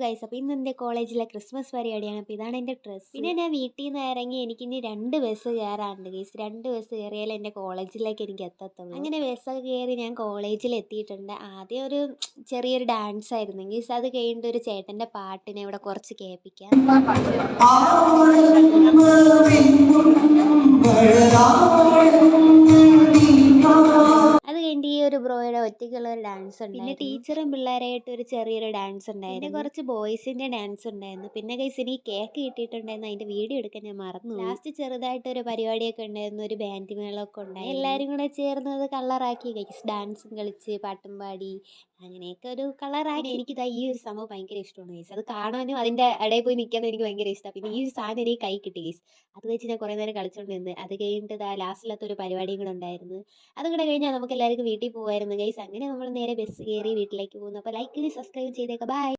Guys, അപ്പോൾ ഇന്ന് എൻ്റെ കോളേജിലെ ക്രിസ്മസ് പരിപാടിയാണ്. അപ്പോൾ ഇതാണ് എൻ്റെ ഡ്രസ്സ്. പിന്നെ ഞാൻ വീട്ടിൽ നിന്ന് ഇറങ്ങി എനിക്കിനി 2 ബസ് കയറാനുണ്ട് ഗൈസ്. 2 ബസ് കയറിയാലേ എൻ്റെ കോളേജിലേക്ക് എനിക്ക് എത്തത്തുള്ളൂ. അങ്ങനെ ബസ്സൊക്കെ കയറി ഞാൻ കോളേജിൽ എത്തിയിട്ടുണ്ട്. ആദ്യം ഒരു ചെറിയൊരു ഡാൻസ് ആയിരുന്നു ഗൈസ്. അത് കഴിഞ്ഞിട്ട് ഒരു ചേട്ടൻ്റെ പാട്ടിനെ ഇവിടെ കുറച്ച് കേൾപ്പിക്കാം. അത് കഴിഞ്ഞിട്ട് ഈ ഒരു ബ്രോയുടെ ഒറ്റയ്ക്കുള്ള ഒരു ഡാൻസ് ഉണ്ട്. പിന്നെ ടീച്ചറും പിള്ളേരായിട്ട് ഒരു ചെറിയൊരു ഡാൻസ് ഉണ്ടായിരുന്നു. പിന്നെ കുറച്ച് ബോയ്സിന്റെ ഡാൻസ് ഉണ്ടായിരുന്നു. പിന്നെ ഗൈസ് എനിക്ക് കേക്ക് കിട്ടിയിട്ടുണ്ടായിരുന്നു. അതിന്റെ വീഡിയോ എടുക്കാൻ ഞാൻ മറന്നു. ലാസ്റ്റ് ചെറുതായിട്ട് ഒരു പരിപാടിയൊക്കെ ഉണ്ടായിരുന്നു. ഒരു ബാൻഡ് മേളമൊക്കെ ഉണ്ടായി. എല്ലാവരും കൂടെ ചേർന്നത് കളറാക്കി ഗൈസ്. ഡാൻസും കളിച്ച് പാട്ടും പാടി അങ്ങനെയൊക്കെ ഒരു കളറാക്കി. എനിക്കിതാ ഈ ഒരു സംഭവം ഭയങ്കര ഇഷ്ടമാണ് ഗൈസ്. അത് കാണാനും അതിന്റെ ഇടയിൽ പോയി നിൽക്കാനും എനിക്ക് ഭയങ്കര ഇഷ്ടമാണ്. പിന്നെ ഈ ഒരു സാധനം എനിക്ക് കൈ കിട്ടി ഗൈസ്. അത് വെച്ച് ഞാൻ കുറേ നേരം കളിച്ചോണ്ടിരുന്നത്. അത് കഴിഞ്ഞിട്ട് ഇതാ ലാസ്റ്റിലത്തെ ഒരു പരിപാടിയും കൂടെ ഉണ്ടായിരുന്നു. അതും കൂടെ കഴിഞ്ഞാൽ നമുക്ക് എല്ലാവർക്കും വീട്ടിൽ പോകുമായിരുന്നു ഗൈസ്. അങ്ങനെ നമ്മൾ നേരെ ബസ് കയറി വീട്ടിലേക്ക് പോകുന്നു. അപ്പോൾ ലൈക്ക് സബ്സ്ക്രൈബ് ചെയ്തേക്കാം. ബൈ.